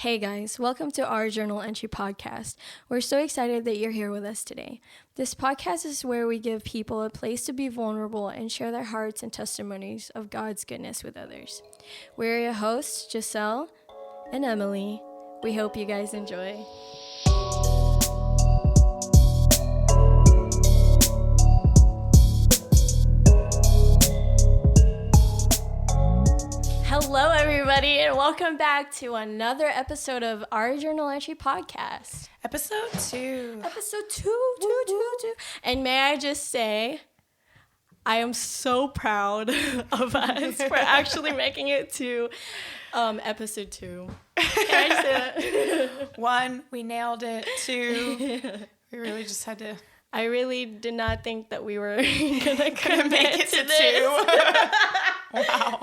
Hey guys, welcome to our Journal Entry podcast. We're so excited that you're here with us today. This podcast is where we give people a place to be vulnerable and share their hearts and testimonies of God's goodness with others. We're your hosts, Juselle and Emily. We hope you guys enjoy. Hello, everybody, and welcome back to another episode of our Journal Entry podcast. Episode 2. Episode 2. And may I just say, I am so proud of us for actually making it to episode 2. Can I say that? 1, we nailed it. 2, we really just had to. I really did not think that we were gonna make it to this. 2. Wow.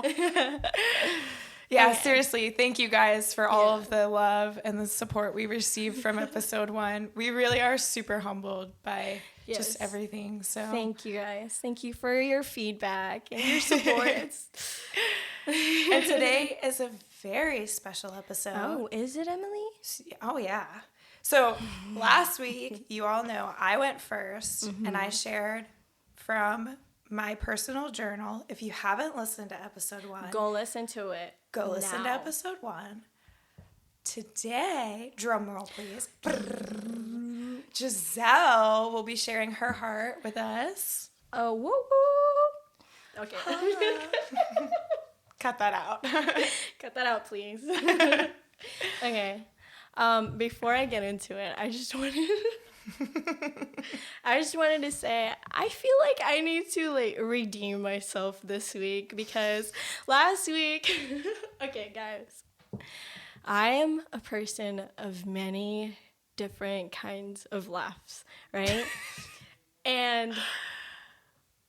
Yeah, okay. Seriously, thank you guys for all of the love and the support we received from episode 1. We really are super humbled by just everything. So thank you guys. Thank you for your feedback and your support. And today is a very special episode. Oh, is it, Emily? Oh, yeah. So last week, you all know, I went first and I shared from my personal journal. If you haven't listened to episode 1, go listen to it. Go listen to episode 1. Today, drum roll please, Juselle will be sharing her heart with us. Oh, woo woo. Okay. Cut that out. Cut that out, please. Okay. Before I get into it, I just wanted to say I feel like I need to redeem myself this week because last week, okay guys, I am a person of many different kinds of laughs, right? And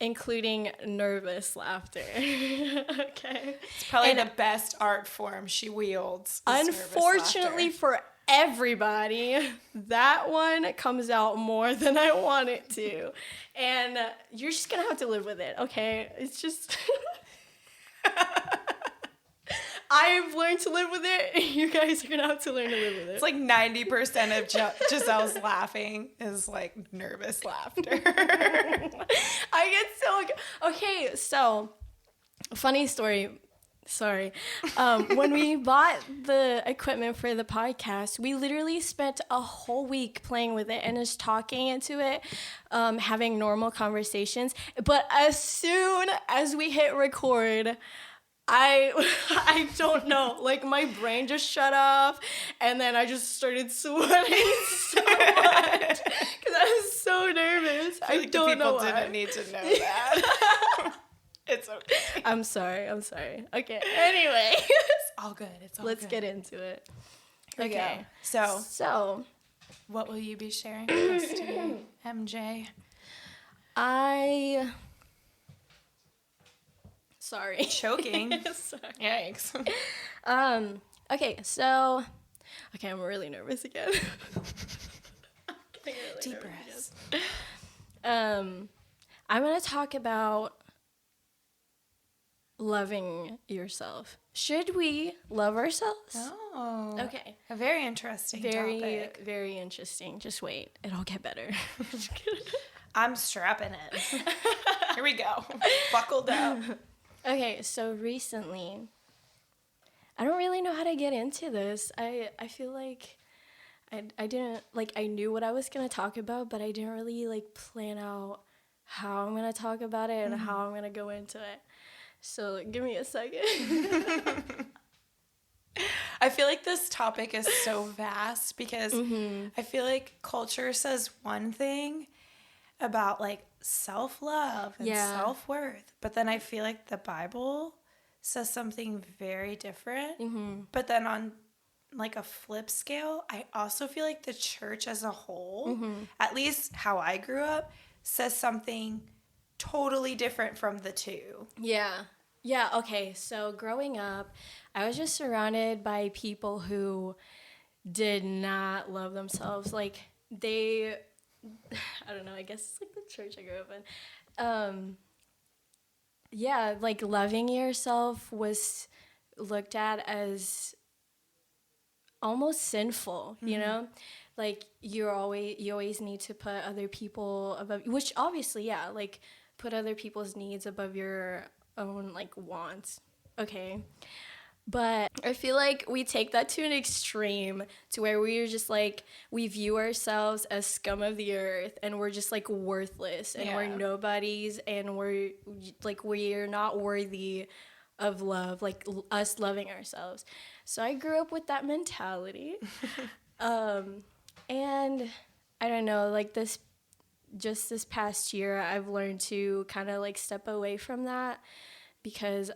including nervous laughter. Okay. It's probably the best art form she wields. Unfortunately for everybody, that one comes out more than I want it to. And you're just going to have to live with it, okay? It's just... I've learned to live with it. You guys are going to have to learn to live with it. It's like 90% of Giselle's laughing is nervous laughter. I get so... Okay, so, funny story. Sorry. When we bought the equipment for the podcast, we literally spent a whole week playing with it and just talking into it, having normal conversations. But as soon as we hit record, I don't know, my brain just shut off, and then I just started sweating so much because I was so nervous. I don't know why. People didn't need to know that. It's okay. I'm sorry. Okay, anyway. It's all good. Let's get into it. Okay. So, what will you be sharing with us today, MJ? Sorry. Choking. Sorry. Yikes. Okay, so... Okay, I'm really nervous again. Deep breaths. I'm going to talk about loving yourself. Should we love ourselves? Oh. Okay. A very interesting topic. Very interesting. Just wait. It'll get better. I'm strapping it. Here we go. Buckled up. Okay, so recently, I don't really know how to get into this. I feel like I didn't, I knew what I was going to talk about, but I didn't really, plan out how I'm going to talk about it and how I'm going to go into it. So, give me a second. I feel like this topic is so vast because I feel like culture says one thing about, self-love and self-worth. But then I feel like the Bible says something very different. But then on, a flip scale, I also feel like the church as a whole, at least how I grew up, says something totally different from the two. Yeah, okay. So growing up, I was just surrounded by people who did not love themselves. I don't know, I guess it's the church I grew up in. Loving yourself was looked at as almost sinful, you know? Like you always need to put other people above, which obviously, yeah, like put other people's needs above your own like wants. Okay. But I feel like we take that to an extreme to where we're just like, we view ourselves as scum of the earth and we're just like worthless and we're nobodies and we're not worthy of love, like us loving ourselves. So I grew up with that mentality. And I don't know, like this past year, I've learned to kind of like step away from that because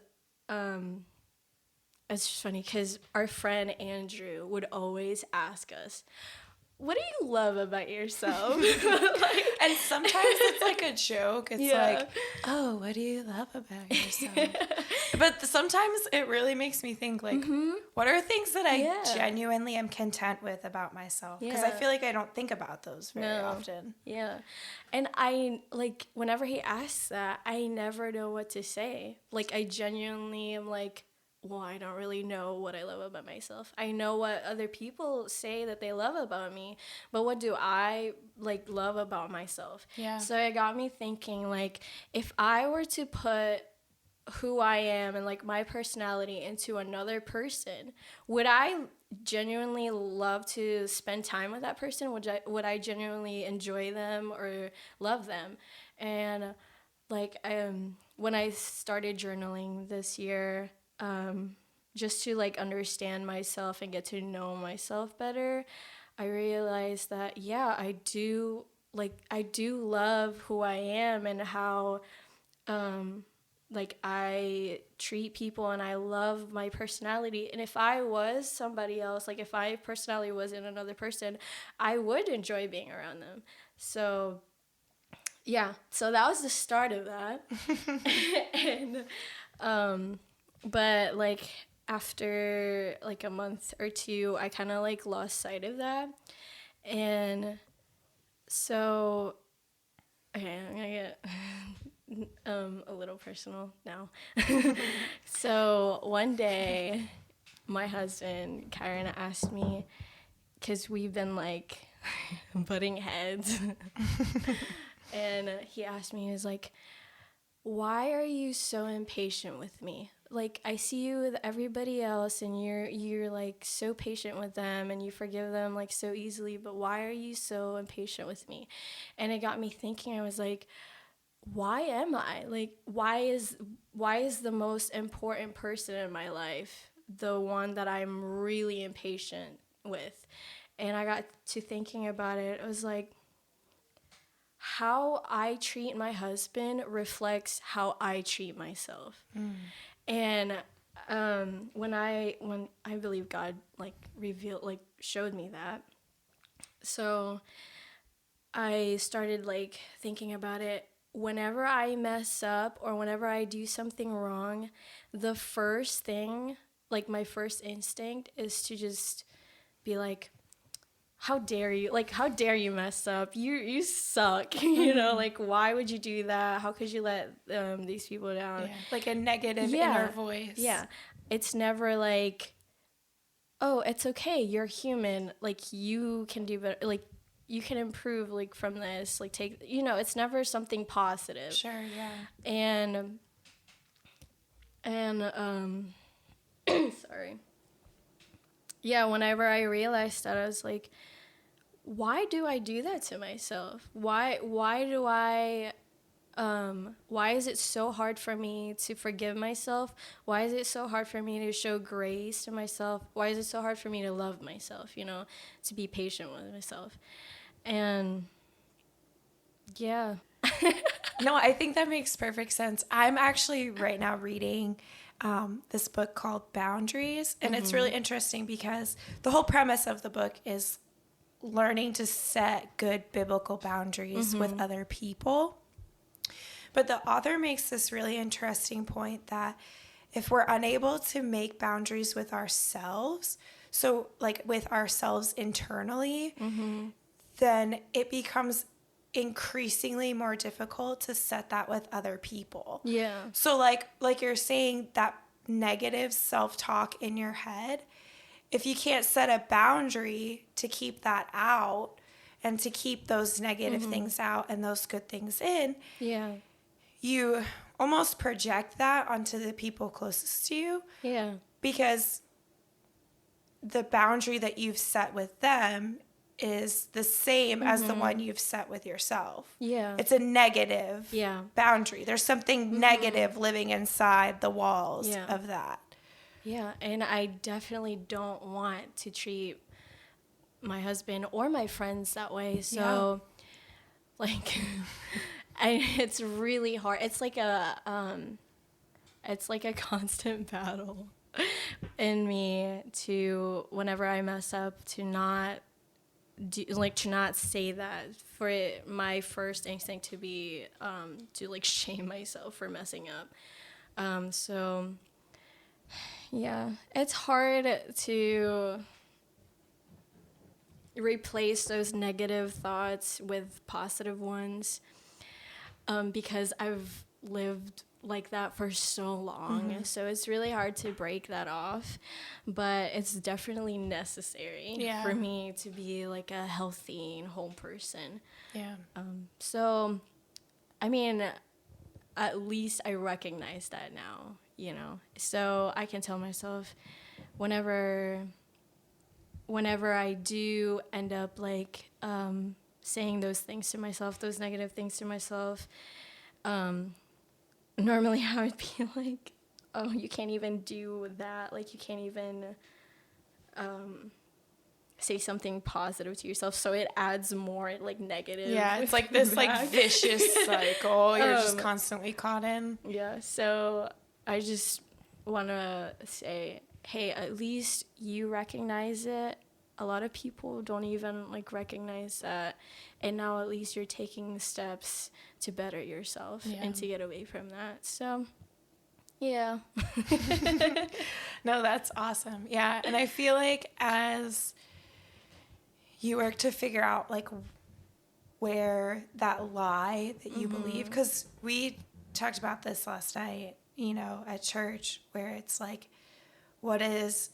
it's just funny because our friend Andrew would always ask us, what do you love about yourself? And sometimes it's like a joke. It's like, oh, what do you love about yourself? But sometimes it really makes me think, like, what are things that I genuinely am content with about myself? Because I feel like I don't think about those very often. Yeah. And I, like, whenever he asks that, I never know what to say. Like, I genuinely am like, well, I don't really know what I love about myself. I know what other people say that they love about me, but what do I like love about myself? Yeah. So it got me thinking, like, if I were to put who I am and like my personality into another person, would I genuinely love to spend time with that person? Would I genuinely enjoy them or love them? And like when I started journaling this year, just to like understand myself and get to know myself better, I realized that I do love who I am and how like I treat people, and I love my personality. And if I was somebody else, like if my personality was in another person, I would enjoy being around them. So yeah, so that was the start of that. And but like after like a month or two, I kind of like lost sight of that. And so okay, I'm gonna get a little personal now. So one day my husband Kyron asked me, because we've been like butting heads, and he asked me, he was like, why are you so impatient with me? Like, I see you with everybody else and you're like so patient with them and you forgive them like so easily, but why are you so impatient with me? And it got me thinking. I was like, why am I? Like, why is the most important person in my life the one that I'm really impatient with? And I got to thinking about it. It was like, how I treat my husband reflects how I treat myself. And when I believe God like revealed, like showed me that, so I started like thinking about it. Whenever I mess up or whenever I do something wrong, the first thing, like my first instinct, is to just be like, how dare you? Like, how dare you mess up? You suck. You know, like, why would you do that? How could you let these people down? Yeah. Like a negative inner voice. Yeah. It's never like, oh, it's okay. You're human. Like, you can do better. Like, you can improve, like, from this. Like, take, you know, it's never something positive. Sure, yeah. And sorry. Yeah, whenever I realized that, I was like, why do I do that to myself? Why is it so hard for me to forgive myself? Why is it so hard for me to show grace to myself? Why is it so hard for me to love myself, you know, to be patient with myself? And yeah. No, I think that makes perfect sense. I'm actually right now reading this book called Boundaries, and it's really interesting because the whole premise of the book is learning to set good biblical boundaries with other people. But the author makes this really interesting point that if we're unable to make boundaries with ourselves, so like with ourselves internally, then it becomes increasingly more difficult to set that with other people. Yeah. So like you're saying, that negative self-talk in your head, if you can't set a boundary to keep that out and to keep those negative things out and those good things in, you almost project that onto the people closest to you. Yeah. Because the boundary that you've set with them is the same as the one you've set with yourself. Yeah. It's a negative boundary. There's something negative living inside the walls of that. Yeah, and I definitely don't want to treat my husband or my friends that way. So, like, it's really hard. It's like a constant battle in me to, whenever I mess up, to not say that. For it, my first instinct to be to like shame myself for messing up. So. Yeah, it's hard to replace those negative thoughts with positive ones, because I've lived like that for so long. So it's really hard to break that off, but it's definitely necessary for me to be like a healthy and whole person. Yeah. So, I mean, at least I recognize that now, you know, so I can tell myself whenever I do end up like saying those things to myself, those negative things to myself, normally I would be like, oh, you can't even do that, like you can't even say something positive to yourself, so it adds more like negative. Yeah, it's like this like vicious cycle you're just constantly caught in. Yeah, so I just want to say, hey, at least you recognize it. A lot of people don't even like recognize that, and now at least you're taking steps to better yourself and to get away from that. So yeah. No, that's awesome. Yeah, and I feel like as you work to figure out like where that lie that you believe, because we talked about this last night, you know, at church, where it's like, what is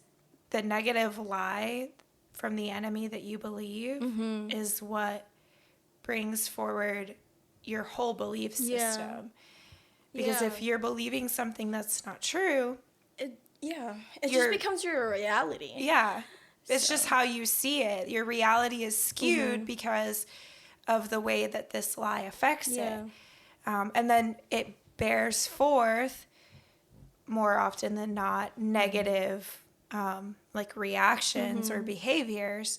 the negative lie from the enemy that you believe is what brings forward your whole belief system. Because if you're believing something that's not true, it just becomes your reality. Yeah. It's just how you see it. Your reality is skewed because of the way that this lie affects it. And then it bears forth, more often than not, negative like reactions or behaviors.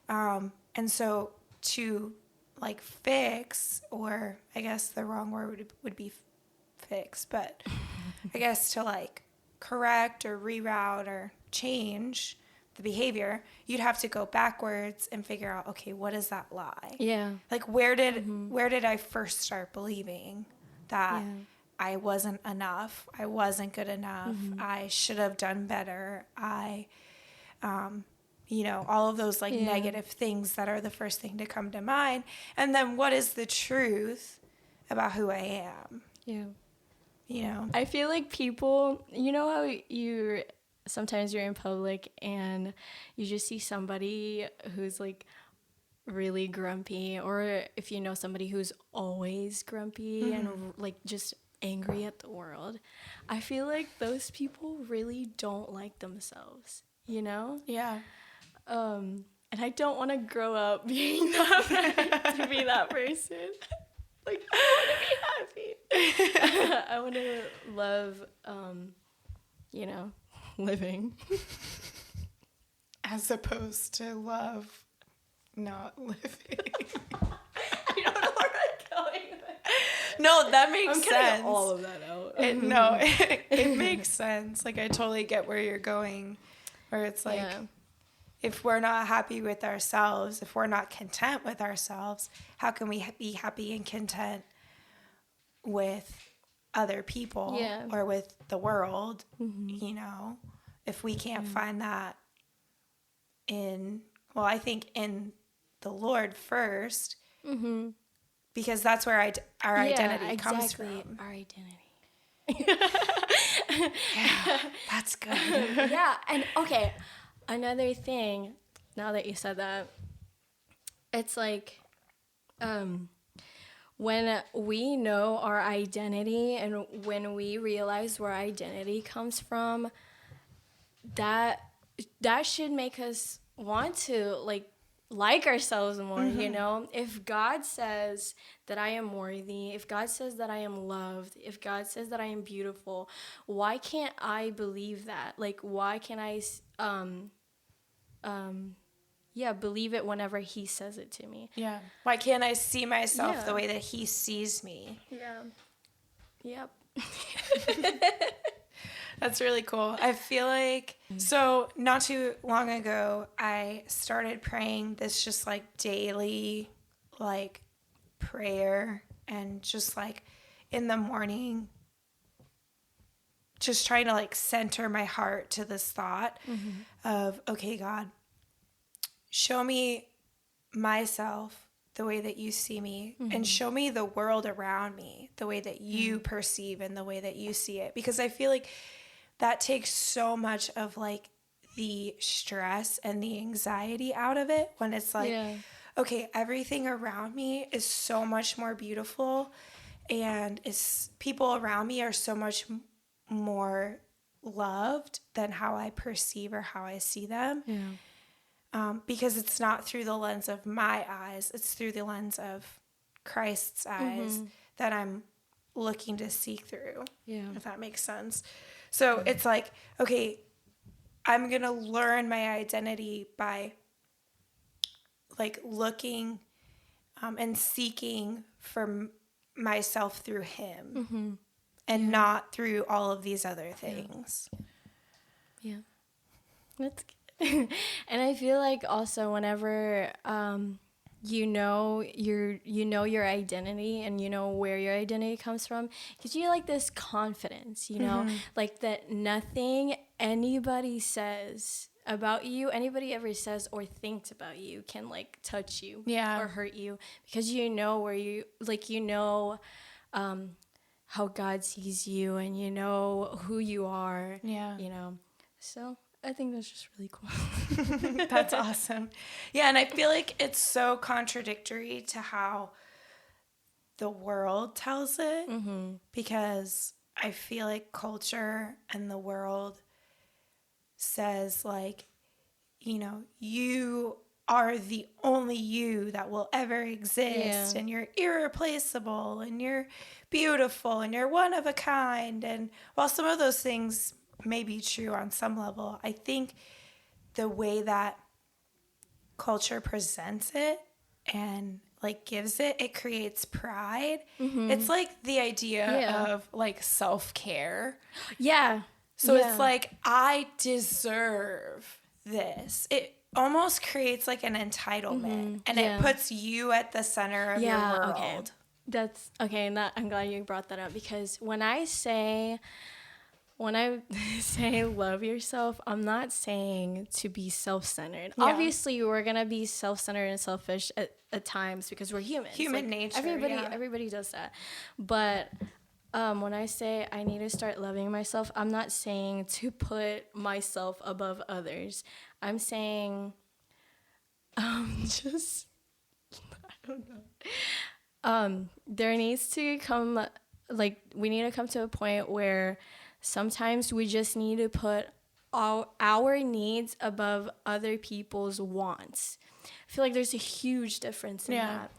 And so to like fix, or I guess the wrong word would be fix, but I guess to like correct or reroute or change the behavior, you'd have to go backwards and figure out, okay, what is that lie? Yeah. Like where did I first start believing that I wasn't enough, I wasn't good enough, I should have done better, you know, all of those like negative things that are the first thing to come to mind. And then what is the truth about who I am? Yeah. You know? I feel like people, you know how sometimes you're in public and you just see somebody who's like really grumpy, or if you know somebody who's always grumpy and like just angry at the world, I feel like those people really don't like themselves, you know? Yeah. And I don't want to grow up being that to be that person. Like, I want to be happy. I want to love, you know, living. As opposed to love not living. I don't know where I'm going with that. No, that makes sense. I'm cutting all of that out. It makes sense. Like, I totally get where you're going. Where it's like, if we're not happy with ourselves, if we're not content with ourselves, how can we be happy and content with other people or with the world, you know, if we can't find that I think in the Lord first, because that's where our identity comes from. Our identity. Yeah, that's good. Yeah, and okay, another thing, now that you said that, it's like, when we know our identity and when we realize where our identity comes from, that should make us want to like ourselves more, you know? If God says that I am worthy, if God says that I am loved, if God says that I am beautiful, why can't I believe that? Like, why can't I believe it whenever he says it to me? Yeah. Why can't I see myself the Yeah. way that he sees me? Yeah. Yep. That's really cool. I feel like, so not too long ago, I started praying this just like daily, like prayer, and just like in the morning, just trying to like center my heart to this thought of, okay, God, show me myself the way that you see me, and show me the world around me the way that you perceive and the way that you see it. Because I feel like that takes so much of like the stress and the anxiety out of it when it's like, okay, everything around me is so much more beautiful, and people around me are so much more loved than how I perceive or how I see them. Because it's not through the lens of my eyes, it's through the lens of Christ's eyes that I'm looking to seek through, if that makes sense. So it's like, okay, I'm going to learn my identity by like looking and seeking for myself through him and not through all of these other things. Yeah. That's good. And I feel like also whenever you know your identity and you know where your identity comes from, gives you like this confidence, you know, like that nothing anybody says about you, anybody ever says or thinks about you can like touch you or hurt you, because you know where you how God sees you, and you know who you are, you know. So I think that's just really cool. That's awesome. Yeah, and I feel like it's so contradictory to how the world tells it, because I feel like culture and the world says like, you know, you are the only you that will ever exist, and you're irreplaceable, and you're beautiful, and you're one of a kind. And while some of those things may be true on some level, I think the way that culture presents it and like gives it creates pride. It's like the idea of like self-care. So it's like, I deserve this. It almost creates like an entitlement, and it puts you at the center of your world. Okay. That's okay, and I'm glad you brought that up, because when I say love yourself, I'm not saying to be self-centered. Obviously, we're gonna be self-centered and selfish at times because we're humans. Human nature. Everybody does that. But when I say I need to start loving myself, I'm not saying to put myself above others. I'm saying, just I don't know. There needs to come, like, we need to come to a point where sometimes we just need to put our needs above other people's wants. I feel like there's a huge difference in that.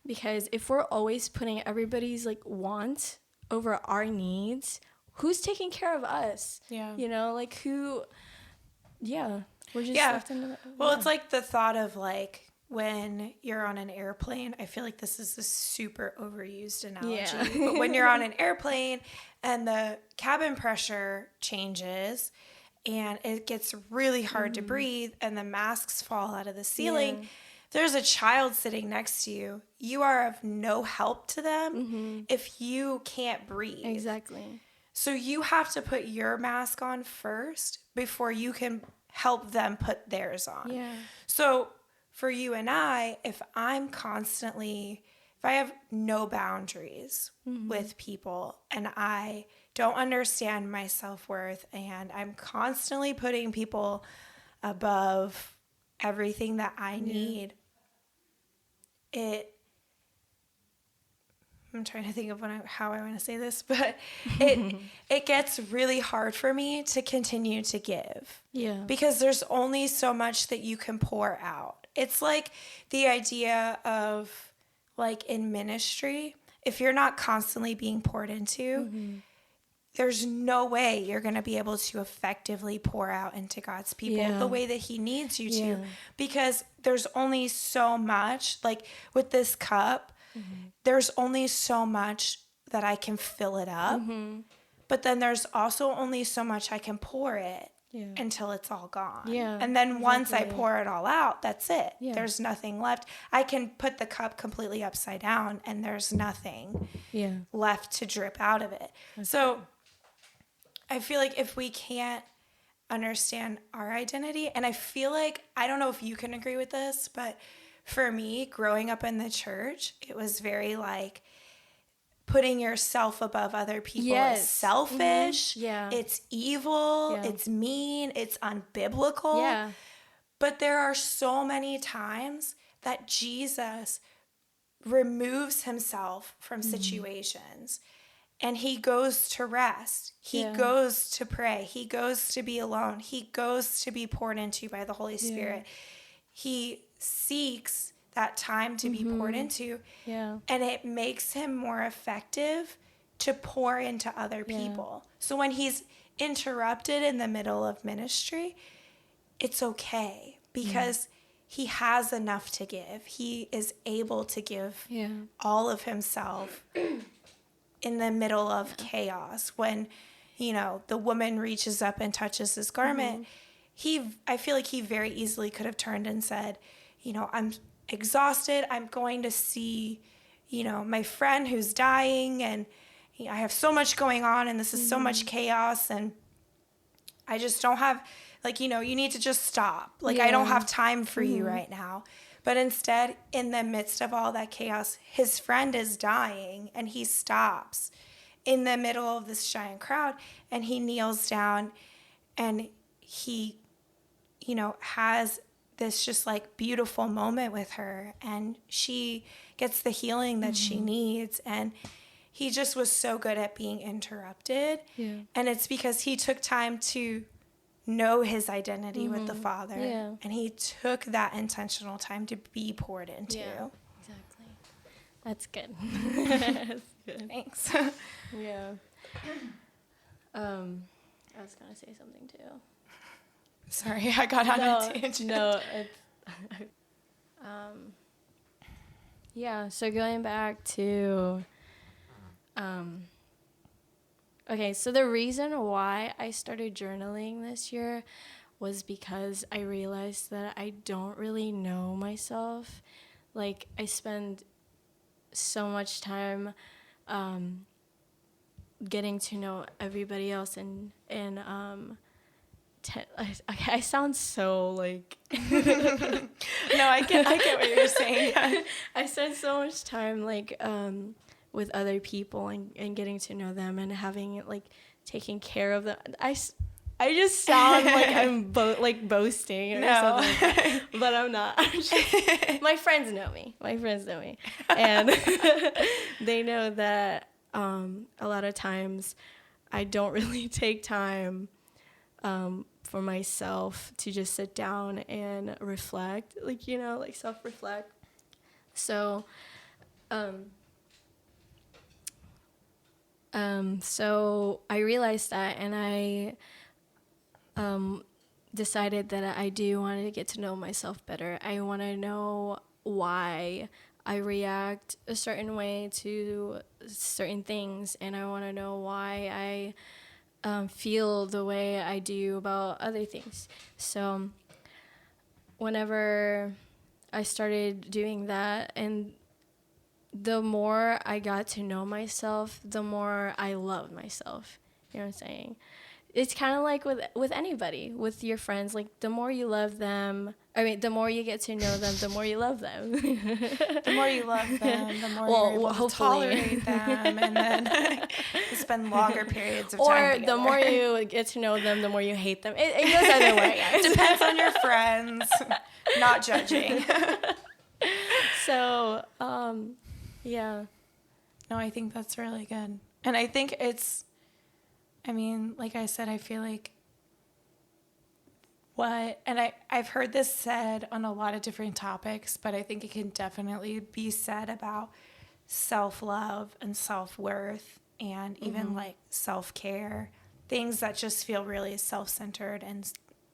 Because if we're always putting everybody's, like, wants over our needs, who's taking care of us? You know, like, who... We're just left in the... Well, it's like the thought of, like, when you're on an airplane, I feel like this is a super overused analogy, but when you're on an airplane and the cabin pressure changes and it gets really hard to breathe and the masks fall out of the ceiling, there's a child sitting next to you. You are of no help to them if you can't breathe. Exactly. So you have to put your mask on first before you can help them put theirs on. So for you and I, if I have no boundaries with people, and I don't understand my self-worth, and I'm constantly putting people above everything that I need, I'm trying to think of how I want to say this, but it gets really hard for me to continue to give. Yeah. Because there's only so much that you can pour out. It's like the idea of, like, in ministry, if you're not constantly being poured into, there's no way you're going to be able to effectively pour out into God's people the way that he needs you to. Because there's only so much, like with this cup, there's only so much that I can fill it up. But then there's also only so much I can pour it until it's all gone. And then once I pour it all out, that's it. There's nothing left. I can put the cup completely upside down and there's nothing left to drip out of it. So I feel like if we can't understand our identity, and I feel like, I don't know if you can agree with this, but for me, growing up in the church, it was very like putting yourself above other people is selfish. It's evil. It's mean. It's unbiblical. But there are so many times that Jesus removes himself from situations and he goes to rest. He goes to pray. He goes to be alone. He goes to be poured into by the Holy Spirit. He seeks that time to be poured into. And it makes him more effective to pour into other people. So when he's interrupted in the middle of ministry, it's okay because he has enough to give. He is able to give all of himself in the middle of chaos. When, you know, the woman reaches up and touches his garment, I feel like he very easily could have turned and said, you know, I'm exhausted. I'm going to see, you know, my friend who's dying and I have so much going on and this is so much chaos and I just don't have, like, you know, you need to just stop. Like, I don't have time for you right now. But instead, in the midst of all that chaos, his friend is dying and he stops in the middle of this giant crowd and he kneels down and he, you know, has this just like beautiful moment with her and she gets the healing that she needs. And he just was so good at being interrupted. And it's because he took time to know his identity with the Father. And he took that intentional time to be poured into. Exactly. That's good. That's good. Thanks. I was going to say something too. Sorry, I got on a tangent. No, it's... so going back to... okay, so the reason why I started journaling this year was because I realized that I don't really know myself. Like, I spend so much time getting to know everybody else and I sound so like No, I get what you're saying. I spend so much time like with other people and getting to know them and having like taking care of them. I just sound like I'm boasting or something like that, but I'm not. My friends know me. And they know that a lot of times I don't really take time for myself to just sit down and reflect, like, you know, like self-reflect. So, so I realized that, and I decided that I do want to get to know myself better. I want to know why I react a certain way to certain things, and I want to know why I feel the way I do about other things. So whenever I started doing that, and the more I got to know myself, the more I love myself. You know what I'm saying? it's kind of like with anybody, with your friends. Like, the more you love them, the more you get to know them, the more you love them. The more you love them, the more you're able to tolerate them, and then you spend longer periods of time together. Or the more you get to know them, the more you hate them. It goes either way, guys. Depends on your friends. Not judging. So, yeah. No, I think that's really good. And I think like I said, I feel like I've heard this said on a lot of different topics, but I think it can definitely be said about self-love and self-worth and even like self-care, things that just feel really self-centered and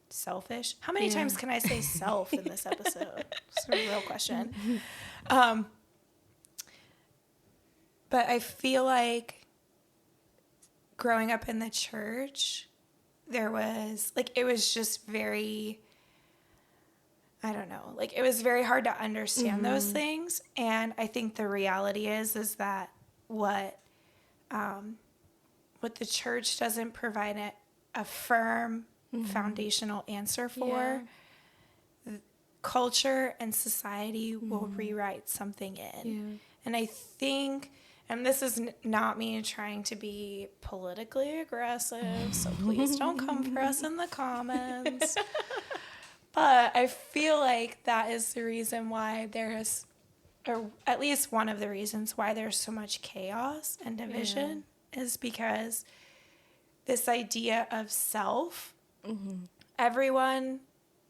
selfish. How many times can I say self in this episode? It's a real question. But I feel like growing up in the church, there was, like, it was just very, I don't know, like, it was very hard to understand those things. And I think the reality is that what the church doesn't provide a firm foundational answer for, culture and society will rewrite something in. Yeah. And I think, and this is not me trying to be politically aggressive, so please don't come for us in the comments. But I feel like that is the reason why or at least one of the reasons why there's so much chaos and division, is because this idea of self, everyone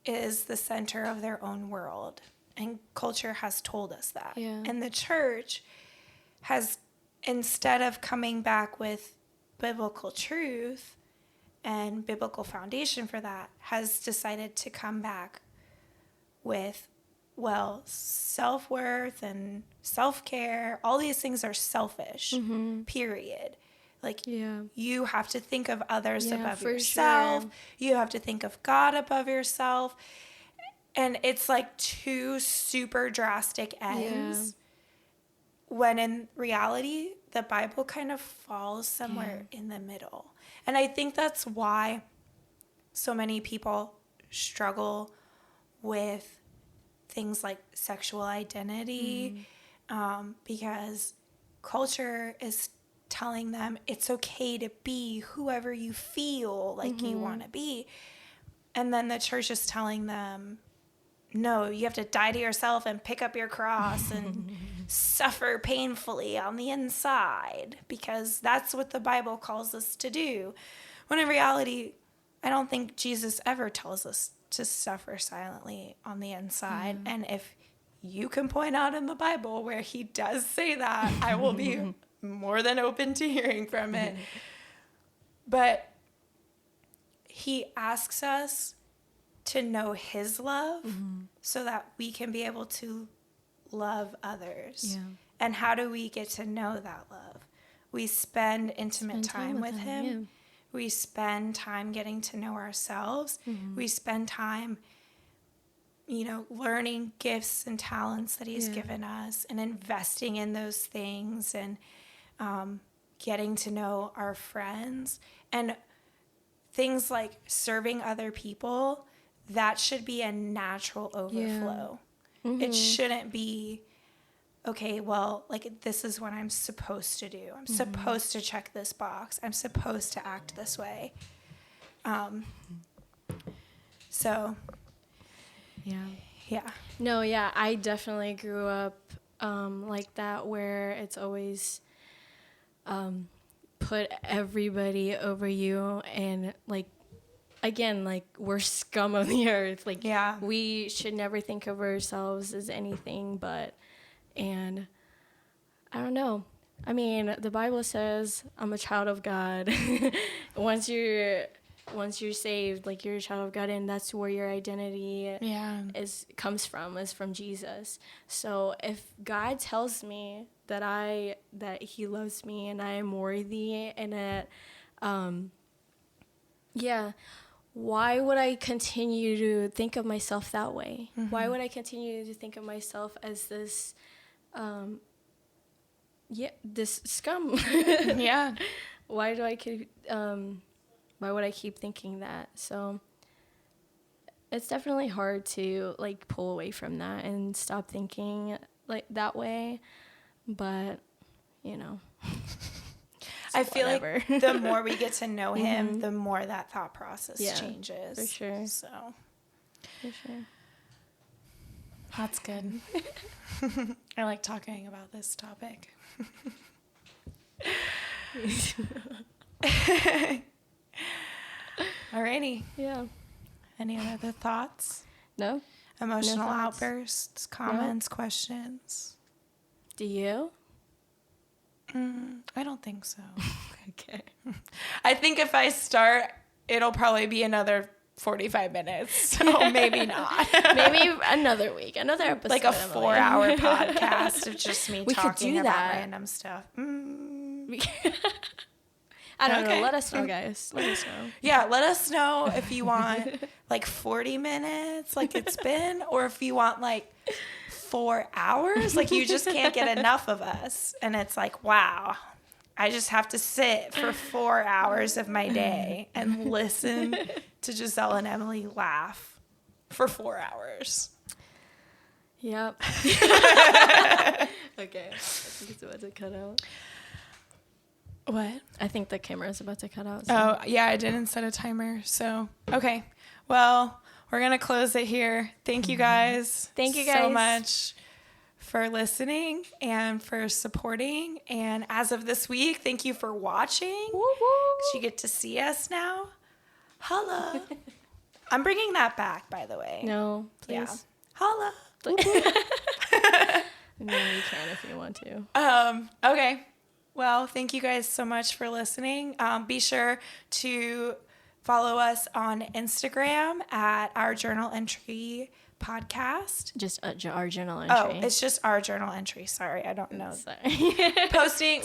is the center of their own world. And culture has told us that. Yeah. And the church has, instead of coming back with biblical truth and biblical foundation for that, has decided to come back with, well, self-worth and self-care. All these things are selfish, period. Like, you have to think of others above yourself. Sure. You have to think of God above yourself. And it's like two super drastic ends. When in reality, the Bible kind of falls somewhere in the middle. And I think that's why so many people struggle with things like sexual identity, because culture is telling them it's okay to be whoever you feel like you want to be. And then the church is telling them, no, you have to die to yourself and pick up your cross and suffer painfully on the inside, because that's what the Bible calls us to do. When in reality, I don't think Jesus ever tells us to suffer silently on the inside. And if you can point out in the Bible where he does say that, I will be more than open to hearing from it. But he asks us to know his love so that we can be able to love others. Yeah. And how do we get to know that love? We spend intimate time with him. Yeah. We spend time getting to know ourselves. We spend time, learning gifts and talents that he's given us and investing in those things, and getting to know our friends. And things like serving other people, that should be a natural overflow. It shouldn't be, okay, well, like, this is what I'm supposed to do. I'm supposed to check this box. I'm supposed to act this way. So, yeah. No, yeah, I definitely grew up like that, where it's always put everybody over you, and, like, again, like, we're scum of the earth. Like, we should never think of ourselves as anything but, and I don't know. I mean, the Bible says I'm a child of God. Once you're saved, like, you're a child of God, and that's where your identity comes from Jesus. So if God tells me that he loves me and I am worthy, and that why would I continue to think of myself that way? Why would I continue to think of myself as this this scum? Why do I Why would I keep thinking that? So it's definitely hard to like pull away from that and stop thinking like that way. But, you know, I feel whatever. like the more we get to know him, the more that thought process changes. For sure. So, For sure. That's good. I like talking about this topic. Alrighty. Yeah. Any other thoughts? No? Emotional No thoughts? outbursts, comments, questions? Do you? I don't think so. Okay. I think if I start, it'll probably be another 45 minutes. So maybe not. Maybe another week, another episode. Like a Emily. 4-hour podcast of just me We could talking do about that. random stuff. I don't Okay. know. Let us know, guys. Let us know. Yeah, let us know if you want like 40 minutes like it's been, or if you want like 4 hours. Like you just can't get enough of us. And it's like, wow, I just have to sit for 4 hours of my day and listen to Juselle and Emily laugh for 4 hours. Yep. Okay. I think it's about to cut out. What? I think the camera is about to cut out. So. Oh, yeah, I didn't set a timer. So, okay. Well, we're going to close it here. Thank you guys. Thank you so guys much for listening and for supporting. And as of this week, thank you for watching. Woo woo. 'Cause you get to see us now. Holla. I'm bringing that back, by the way. No, Yeah. please. Holla. I mean, you can if you want to. Okay. Well, thank you guys so much for listening. Be sure to follow us on Instagram at Our Journal Entry Podcast. Just our journal Oh, entry. it's just Our Journal Entry. Sorry, I don't know. Sorry.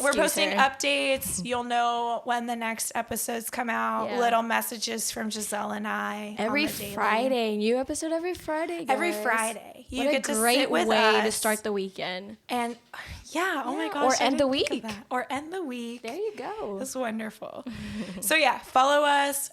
We're posting her. updates. You'll know when the next episodes come out. Yeah. Little messages from Giselle and I Every on the daily. Friday. New episode every Friday, guys. Every Friday. You What get a to great sit with way us to start the weekend. And yeah, oh my Yeah, gosh. or I end the didn't think of week. that. Or end the week. There you go. That's wonderful. So yeah, follow us,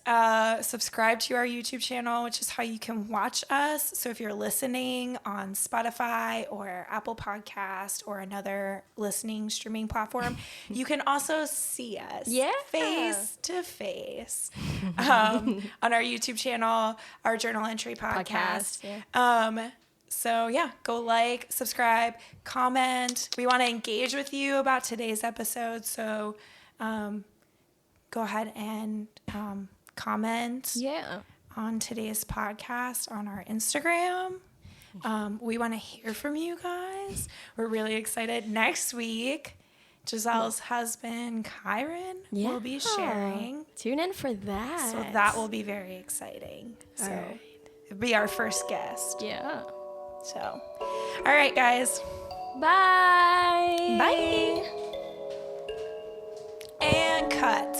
subscribe to our YouTube channel, which is how you can watch us. So if you're listening on Spotify or Apple Podcast or another listening streaming platform, you can also see us face to face on our YouTube channel, Our Journal Entry Podcast. Yeah. So yeah, go like, subscribe, comment. We want to engage with you about today's episode. So go ahead and comment on today's podcast on our Instagram. We want to hear from you guys. We're really excited. Next week, Giselle's husband, Kyron, will be sharing. Tune in for that. So that will be very exciting. So right. it'll be our first guest. Yeah. So, all right, guys. Bye. Bye. And cut.